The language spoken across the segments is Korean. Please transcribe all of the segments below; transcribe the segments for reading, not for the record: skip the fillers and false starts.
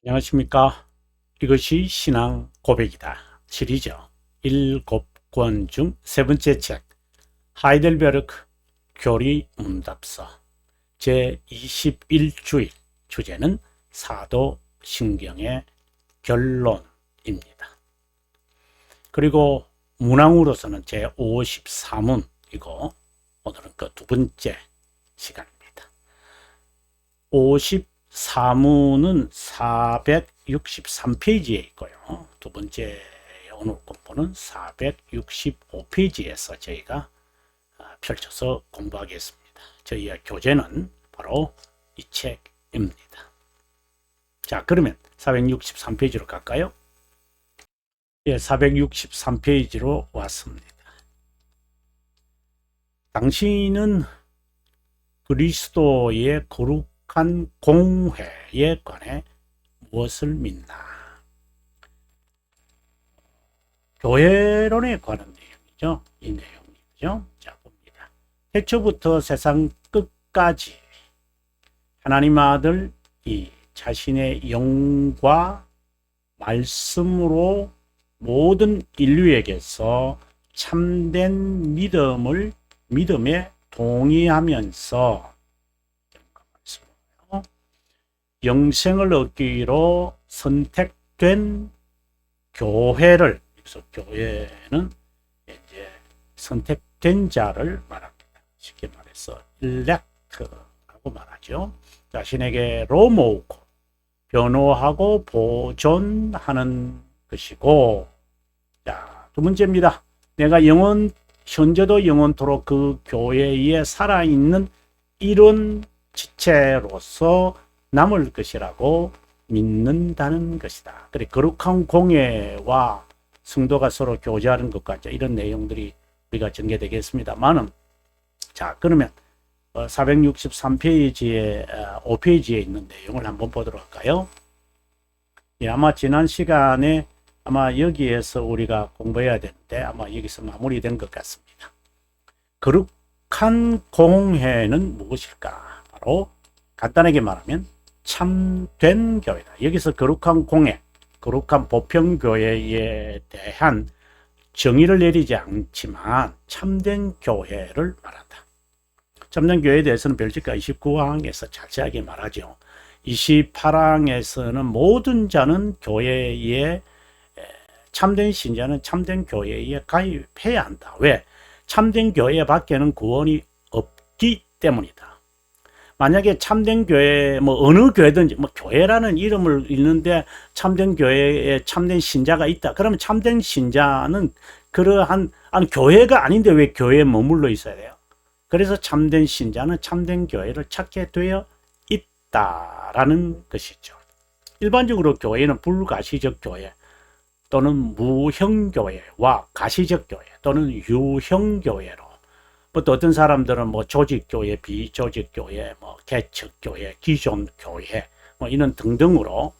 안녕하십니까. 이것이 신앙 고백이다. 시리즈 7권 중 세 번째 책 하이델베르크 교리 문답서 제21주일 주제는 사도신경의 결론입니다. 그리고 문항으로서는 제54문이고 오늘은 그 두 번째 시간입니다. 54문은 463페이지에 있고요. 두 번째 오늘 공부는 465페이지에서 저희가 펼쳐서 공부하겠습니다. 저희의 교재는 바로 이 책입니다. 자, 그러면 463페이지로 갈까요? 예, 463페이지로 왔습니다. 당신은 그리스도의 거룩한 공회에 관해 무엇을 믿나? 교회론에 관한 내용이죠. 이 내용이죠. 자, 봅니다. 태초부터 세상 끝까지 하나님 아들 이 자신의 영과 말씀으로 모든 인류에게서 참된 믿음에 동의하면서 영생을 얻기로 선택된 교회를, 그래서 교회는 이제 선택된 자를 말합니다. 쉽게 말해서 일렉트라고 말하죠. 자신에게로 모으고 변호하고 보존하는 것이고, 자, 두 번째입니다. 내가 현재도 영원토록 그 교회에 살아있는 이런 지체로서 남을 것이라고 믿는다는 것이다. 그래, 거룩한 공예와 성도가 서로 교제하는 것과 이런 내용들이 우리가 전개되겠습니다만은, 자, 그러면 463페이지에 5페이지에 있는 내용을 한번 보도록 할까요? 예, 아마 지난 시간에 아마 여기에서 우리가 공부해야 되는데 아마 여기서 마무리된 것 같습니다. 거룩한 공회는 무엇일까? 바로 간단하게 말하면 참된 교회다. 여기서 거룩한 공회, 거룩한 보편교회에 대한 정의를 내리지 않지만 참된 교회를 말한다. 참된 교회에 대해서는 별지가 29항에서 자세하게 말하죠. 28항에서는 모든 자는 교회에 참된 신자는 참된 교회에 가입해야 한다. 왜? 참된 교회 밖에는 구원이 없기 때문이다. 만약에 참된 교회, 어느 교회든지, 교회라는 이름을 읽는데 참된 교회에 참된 신자가 있다. 그러면 참된 신자는 교회가 아닌데 왜 교회에 머물러 있어야 돼요? 그래서 참된 신자는 참된 교회를 찾게 되어 있다라는 것이죠. 일반적으로 교회는 불가시적 교회 또는 무형교회와 가시적 교회 또는 유형교회로, 또 어떤 사람들은 조직교회, 비조직교회, 개척교회, 기존교회, 이런 등등으로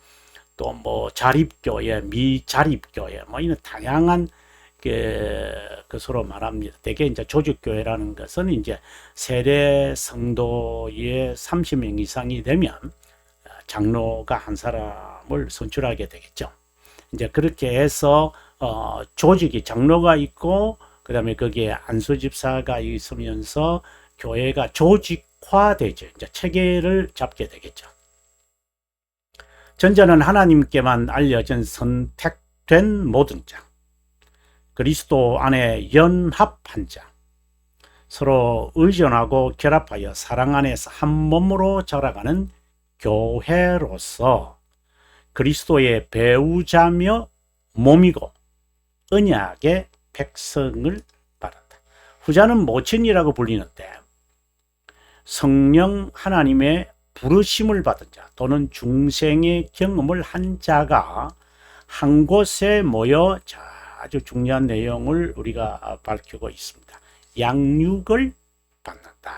또 자립교회, 미자립교회, 이런 다양한 것으로 말합니다. 대개 이제 조직교회라는 것은 이제 세례 성도의 30명 이상이 되면 장로가 한 사람을 선출하게 되겠죠. 이제 그렇게 해서 조직이 장로가 있고 그 다음에 거기에 안수집사가 있으면서 교회가 조직화되죠. 이제 체계를 잡게 되겠죠. 전자는 하나님께만 알려진 선택된 모든 자, 그리스도 안에 연합한 자, 서로 의존하고 결합하여 사랑 안에서 한 몸으로 자라가는 교회로서 그리스도의 배우자며 몸이고 언약의 백성을 말한다. 후자는 모친이라고 불리는데 성령 하나님의 부르심을 받은 자 또는 중생의 경험을 한 자가 한 곳에 모여 아주 중요한 내용을 우리가 밝히고 있습니다. 양육을 받는다.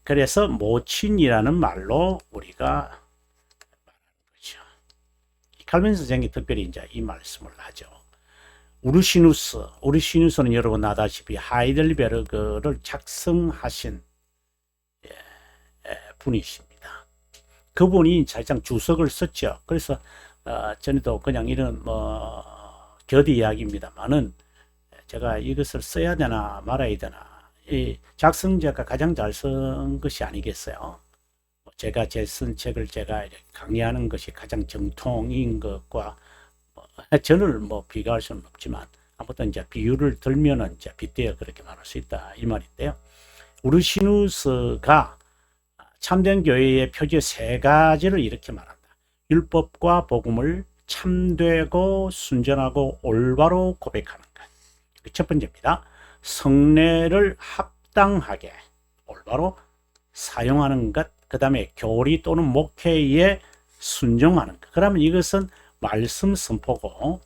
그래서 모친이라는 말로 우리가 칼빈 선생이 특별히 이제 이 말씀을 하죠. 우르시누스는 여러분 아다시피 하이델베르크를 작성하신 분이십니다. 그분이 사실상 주석을 썼죠. 그래서 전에도 그냥 이런 겨디 이야기입니다만은 제가 이것을 써야 되나 말아야 되나, 이 작성자가 가장 잘 쓴 것이 아니겠어요. 제가 제 쓴 책을 제가 강의하는 것이 가장 정통인 것과 저를 비교할 수는 없지만 아무튼 이제 비유를 들면은 이제 빗대어 그렇게 말할 수 있다 이 말인데요. 우르시누스가 참된 교회의 표지 세 가지를 이렇게 말한다. 율법과 복음을 참되고 순전하고 올바로 고백하는 것. 첫 번째입니다. 성례를 합당하게 올바로 사용하는 것. 그 다음에 교리 또는 목회에 순종하는 것. 그러면 이것은 말씀 선포고,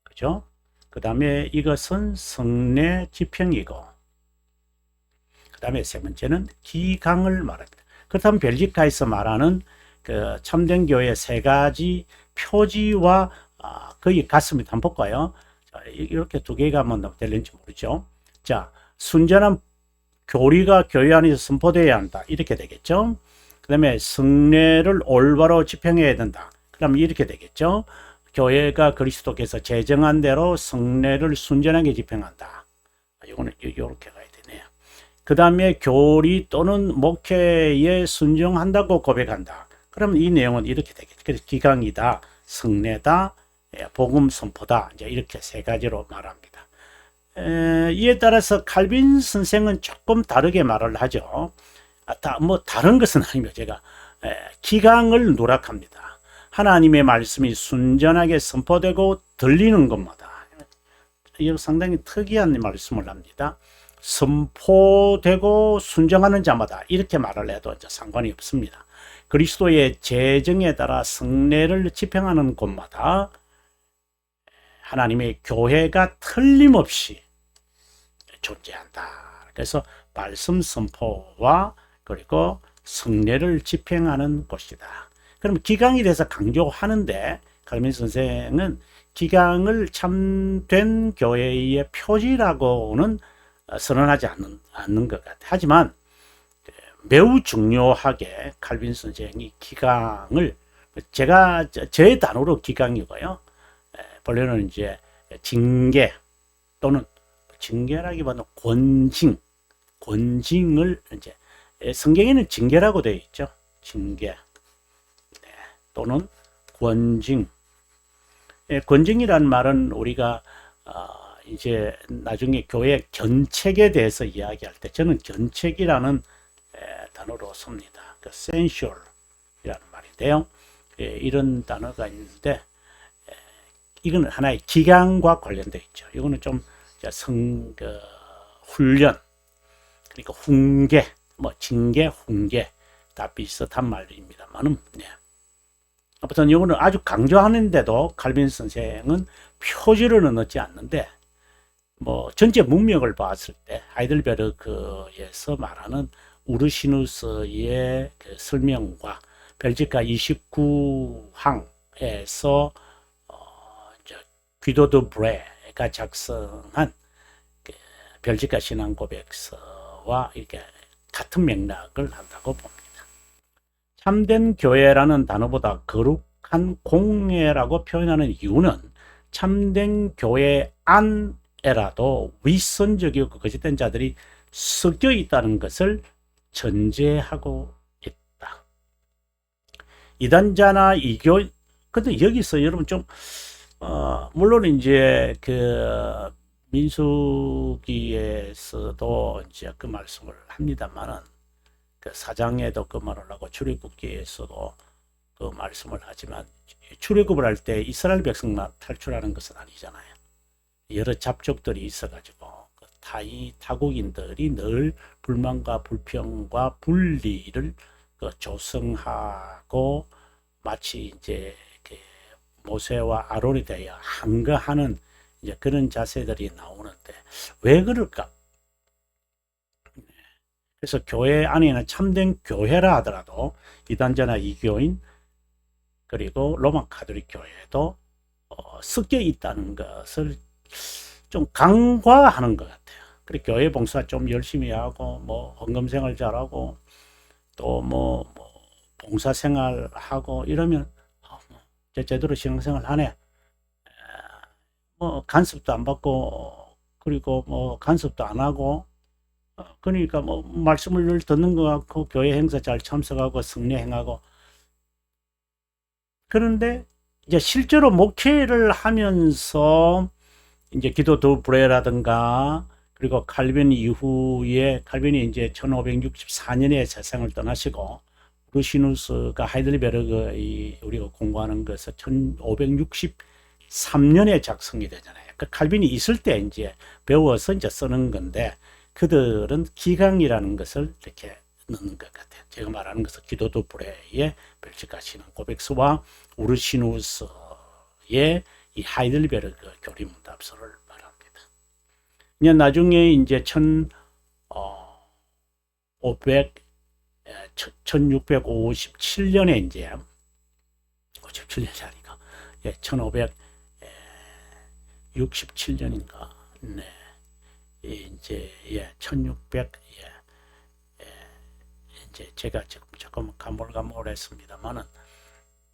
그죠? 그 다음에 이것은 성례 집행이고, 그 다음에 세 번째는 기강을 말합니다. 그렇다면 벨기카에서 말하는 그 참된 교회 세 가지 표지와 거의 같습니다. 한번 볼까요? 자, 이렇게 두 개가 뭐 될는지 모르죠. 자, 순전한 교리가 교회 안에서 선포되어야 한다. 이렇게 되겠죠. 그 다음에 성례를 올바로 집행해야 된다. 그러면 이렇게 되겠죠. 교회가 그리스도께서 제정한 대로 성례를 순전하게 집행한다. 이거는 이렇게 가야 되네요. 그 다음에 교리 또는 목회에 순종한다고 고백한다. 그러면 이 내용은 이렇게 되겠죠. 그래서 기강이다, 성례다, 복음 선포다. 이제 이렇게 세 가지로 말합니다. 이에 따라서 칼빈 선생은 조금 다르게 말을 하죠. 다른 것은 아니며 제가 기강을 누락합니다. 하나님의 말씀이 순전하게 선포되고 들리는 것마다. 이거 상당히 특이한 말씀을 합니다. 선포되고 순종하는 자마다 이렇게 말을 해도 이제 상관이 없습니다. 그리스도의 제정에 따라 성례를 집행하는 곳마다 하나님의 교회가 틀림없이 존재한다. 그래서 말씀 선포와 그리고 성례를 집행하는 곳이다. 그럼 기강에 대해서 강조하는데 칼빈 선생은 기강을 참된 교회의 표지라고는 선언하지 않는 것 같아요. 하지만 매우 중요하게 칼빈 선생이 기강을 제 단어로 기강이고요. 본래는 이제 징계 또는 징계라기보다는 권징을 이제 성경에는 징계라고 되어 있죠. 징계 또는 권징. 권징이라는 말은 우리가 이제 나중에 교회 견책에 대해서 이야기할 때 저는 견책이라는 단어로 씁니다. 그 censure이라는 말인데요. 이런 단어가 있는데 이거는 하나의 기강과 관련되어 있죠. 이거는 좀 훈련, 그러니까 훈계, 징계, 훈계 다 비슷한 말입니다만은 아무튼 이거는 아주 강조하는데도 칼빈 선생은 표지로는 넣지 않는데 전체 문맥을 봤을 때 하이델베르크에서 말하는 우르시누스의 그 설명과 벨지카 29항에서 귀도 드 브레가 작성한 그 벨지카 신앙 고백서와 이렇게 같은 맥락을 한다고 봅니다. 참된 교회라는 단어보다 거룩한 공예라고 표현하는 이유는 참된 교회 안에라도 위선적이고 거짓된 자들이 섞여 있다는 것을 전제하고 있다. 이단자나 이교, 근데 여기서 여러분 좀 물론 이제 그 민수기에서도 이제 그 말씀을 합니다만은 그 사장에도 그 말을 하고 출애굽기에서도 그 말씀을 하지만 출애굽을 할 때 이스라엘 백성만 탈출하는 것은 아니잖아요. 여러 잡족들이 있어가지고 그 타국인들이 늘 불만과 불평과 분리를 그 조성하고 마치 이제 모세와 아론에 대하여 항거하는 이제 그런 자세들이 나오는데 왜 그럴까? 그래서 교회 안에는 참된 교회라 하더라도 이단자나 이교인 그리고 로마 가톨릭 교회도 섞여 있다는 것을 좀 간과하는 것 같아요. 그리고 교회 봉사 좀 열심히 하고 헌금 생활 잘하고 또 봉사생활하고 이러면 뭐 제대로 신앙생활 하네. 뭐 간섭도 안 받고 그리고 뭐 간섭도 안 하고 그러니까 뭐 말씀을 늘 듣는 것 같고 교회 행사 잘 참석하고 성례 행하고. 그런데 이제 실제로 목회를 하면서 이제 기도 브레라든가 그리고 칼빈 이후에 칼빈이 이제 1564년에 세상을 떠나시고 루시누스가 하이델베르그 우리가 공부하는 것은 1563년에 작성이 되잖아요. 그 칼빈이 있을 때 이제 배워서 이제 쓰는 건데 그들은 기강이라는 것을 이렇게 넣는 것 같아요. 제가 말하는 것은 기도도 브레의 벨치카시는 고백스와 우르시누스의 이 하이델베르그 교리문답서를 말합니다. 이제 나중에 이제 1657년에 이제 57년이 아니까 1567년인가 네 이제 1600 이제 제가 지금 조금 가물가물 했습니다만은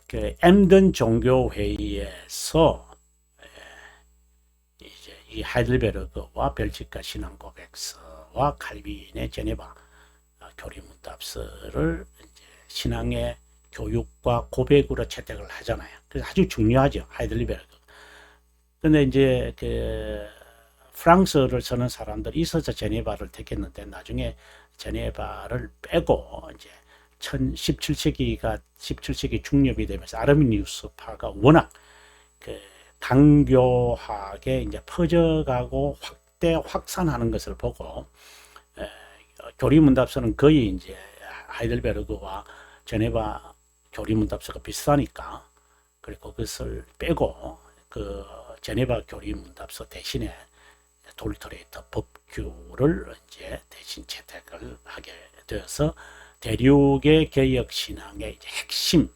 그 엠든 종교회의에서 이제 이 하이델베르그와 벨지카 신앙 고백서와 칼빈의 제네바 교리문답서를 이제 신앙의 교육과 고백으로 채택을 하잖아요. 그래서 아주 중요하죠, 하이델베르그. 근데 이제 그 프랑스어를 쓰는 사람들이 있어서 제네바를 택했는데 나중에 제네바를 빼고 이제 17세기 중엽이 되면서 아르미니우스파가 워낙 그 강교하게 이제 퍼져가고 확산하는 것을 보고 교리문답서는 거의 이제 하이델베르그와 제네바 교리문답서가 비슷하니까 그리고 그것을 빼고 그 제네바 교리문답서 대신에 돌터레이터 법규를 이제 대신 채택을 하게 되어서 대륙의 개혁 신앙의 이제 핵심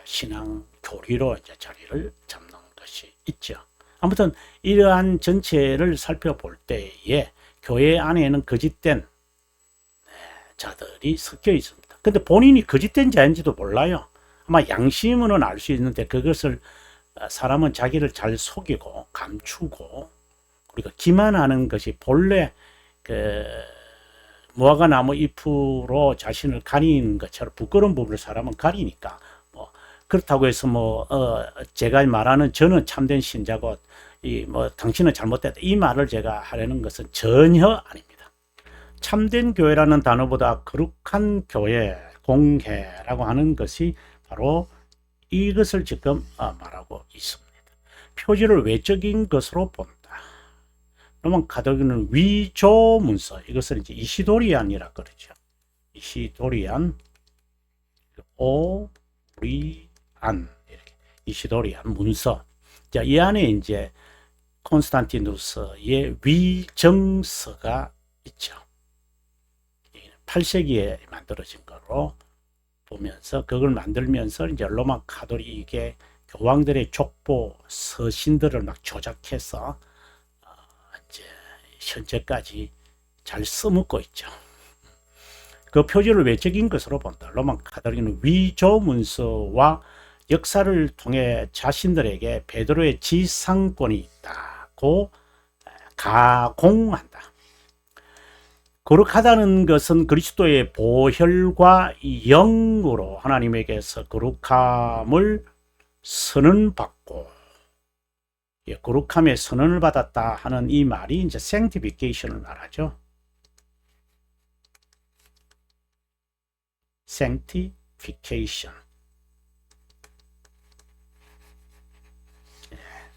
신앙 교리로 이제 자리를 잡는 것이 있죠. 아무튼 이러한 전체를 살펴볼 때에 교회 안에는 거짓된 자들이 섞여 있습니다. 근데 본인이 거짓된 자인지도 몰라요. 아마 양심으로는 알 수 있는데 그것을 사람은 자기를 잘 속이고 감추고 그리고 기만하는 것이 본래 그 무화과 나무 잎으로 자신을 가리는 것처럼 부끄러운 부분을 사람은 가리니까 뭐 그렇다고 해서 뭐 제가 말하는 저는 참된 신자고 이 뭐 당신은 잘못됐다 이 말을 제가 하려는 것은 전혀 아닙니다. 참된 교회라는 단어보다 거룩한 교회 공회라고 하는 것이 바로 이것을 지금 말하고 있습니다. 표지를 외적인 것으로 본다. 로만 카톨릭은 위조 문서, 이것을 이제 이시도리안이라 그러죠. 이시도리안, 오리안, 이렇게 이시도리안 문서. 자, 이 안에 이제 콘스탄티누스의 위정서가 있죠. 8세기에 만들어진 거로 보면서 그걸 만들면서 이제 로마 카톨릭의 교황들의 족보 서신들을 막 조작해서 이제 현재까지 잘 써먹고 있죠. 그 표지를 외적인 것으로 본다. 로마 카톨릭은 위조 문서와 역사를 통해 자신들에게 베드로의 지상권이 있다고 가공한다. 거룩하다는 것은 그리스도의 보혈과 영으로 하나님에게서 거룩함을 선언받고 거룩함의 선언을 받았다 하는 이 말이 이제 sanctification을 말하죠. sanctification.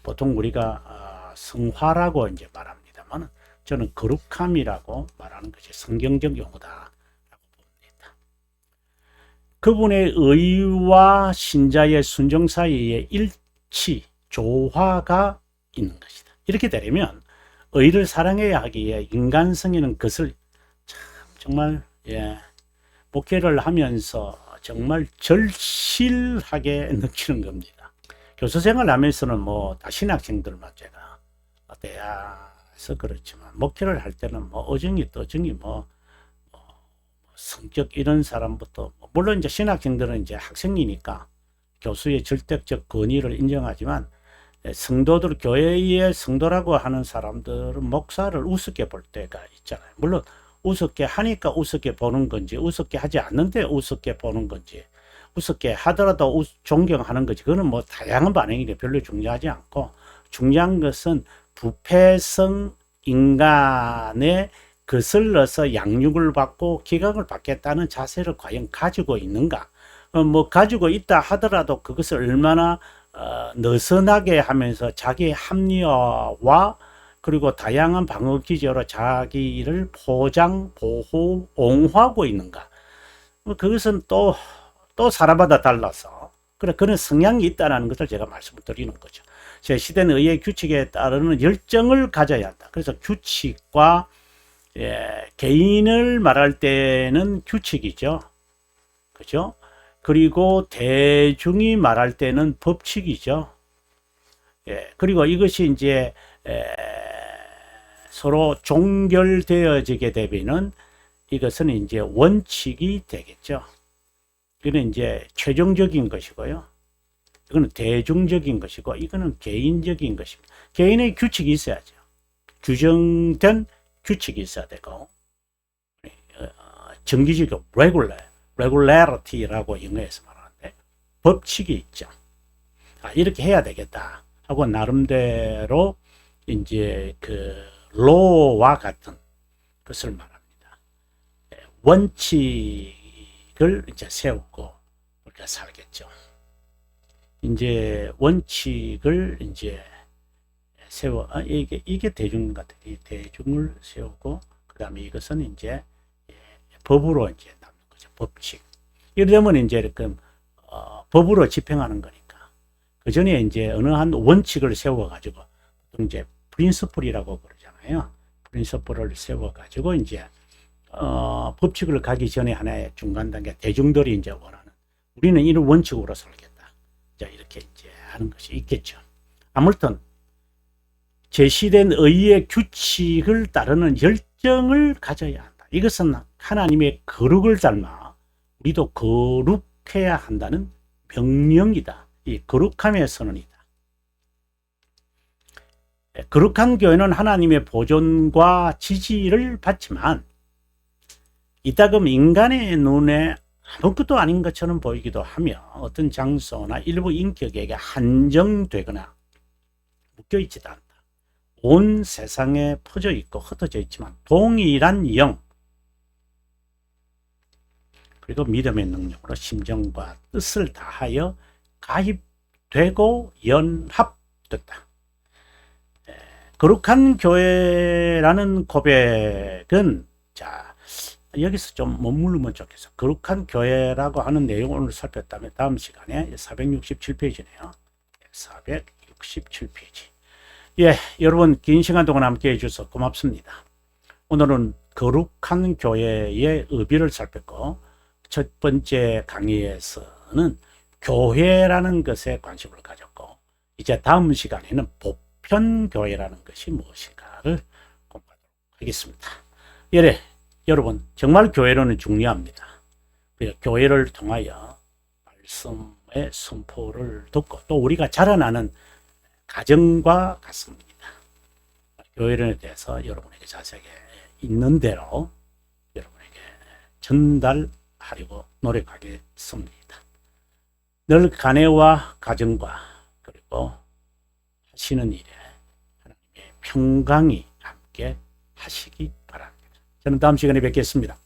보통 우리가 성화라고 이제 말합니다만 저는 거룩함이라고 말하는 것이 성경적 용어다라고 봅니다. 그분의 의와 신자의 순종 사이에 일치, 조화가 있는 것이다. 이렇게 되려면 의를 사랑해야 하기에 인간성에는 그것을 참 정말 목회를 하면서 정말 절실하게 느끼는 겁니다. 교수생활 하면서는 뭐 다 신학생들만 제가 대해서 그렇지만 목회를 할 때는 뭐 어정이 떠정이 뭐 성격 이런 사람부터, 물론 이제 신학생들은 이제 학생이니까 교수의 절대적 권위를 인정하지만, 성도들, 교회의 성도라고 하는 사람들은 목사를 우습게 볼 때가 있잖아요. 물론 우습게 하니까 우습게 보는 건지, 우습게 하지 않는데 우습게 보는 건지, 우습게 하더라도 존경하는 거지, 그거는 뭐 다양한 반응인데 별로 중요하지 않고, 중요한 것은 부패성 인간의 거슬러서 양육을 받고 기각을 받겠다는 자세를 과연 가지고 있는가. 뭐 가지고 있다 하더라도 그것을 얼마나 느슨하게 하면서 자기의 합리화와 그리고 다양한 방어 기제로 자기를 포장, 보호, 옹호하고 있는가. 그것은 또 사람마다 달라서, 그래, 그런 성향이 있다는 것을 제가 말씀을 드리는 거죠. 제 시대는 의의 규칙에 따르는 열정을 가져야 한다. 그래서 규칙과, 개인을 말할 때는 규칙이죠. 그죠? 그리고 대중이 말할 때는 법칙이죠. 그리고 이것이 이제 서로 종결되어지게 되면은 이것은 이제 원칙이 되겠죠. 이거는 이제 최종적인 것이고요. 이거는 대중적인 것이고, 이거는 개인적인 것입니다. 개인의 규칙이 있어야죠. 규정된 규칙이 있어야 되고, 정기적이고 regularity라고 영어에서 말하는데, 법칙이 있죠. 이렇게 해야 되겠다 하고 나름대로 이제 그 law와 같은 것을 말합니다. 원칙을 이제 세우고 우리가 살겠죠. 이제 원칙을 이제 이게 대중 같아요. 이 대중을 세우고, 그 다음에 이것은 이제 법으로 이제 남는 거죠. 법칙. 이러면 이제 이렇게 법으로 집행하는 거니까. 그 전에 이제 어느 한 원칙을 세워가지고, 이제 프린서플이라고 그러잖아요. 프린서플을 세워가지고 이제 법칙을 가기 전에 하나의 중간 단계, 대중들이 이제 원하는, 우리는 이런 원칙으로 살겠다. 자, 이렇게 이제 하는 것이 있겠죠. 아무튼 제시된 의의 규칙을 따르는 열정을 가져야 한다. 이것은 하나님의 거룩을 닮아 우리도 거룩해야 한다는 명령이다. 이 거룩함의 선언이다. 거룩한 교회는 하나님의 보존과 지지를 받지만, 이따금 인간의 눈에 아무것도 아닌 것처럼 보이기도 하며 어떤 장소나 일부 인격에게 한정되거나 묶여있지도 않다. 온 세상에 퍼져 있고 흩어져 있지만 동일한 영, 그리고 믿음의 능력으로 심정과 뜻을 다하여 가입되고 연합됐다. 거룩한 교회라는 고백은, 자, 여기서 좀 머무르면 좋겠어. 거룩한 교회라고 하는 내용을 살폈다면 다음 시간에 467페이지네요. 467페이지. 예, 여러분 긴 시간 동안 함께 해주셔서 고맙습니다. 오늘은 거룩한 교회의 의미를 살폈고, 첫 번째 강의에서는 교회라는 것에 관심을 가졌고, 이제 다음 시간에는 보편교회라는 것이 무엇인가를 공부하도록 하겠습니다. 예, 여러분 정말 교회로는 중요합니다. 교회를 통하여 말씀의 선포를 듣고 또 우리가 자라나는 가정과 같습니다. 교회론에 대해서 여러분에게 자세하게 있는 대로 여러분에게 전달하려고 노력하겠습니다. 늘 가내와 가정과 그리고 하시는 일에 하나님의 평강이 함께 하시기 바랍니다. 저는 다음 시간에 뵙겠습니다.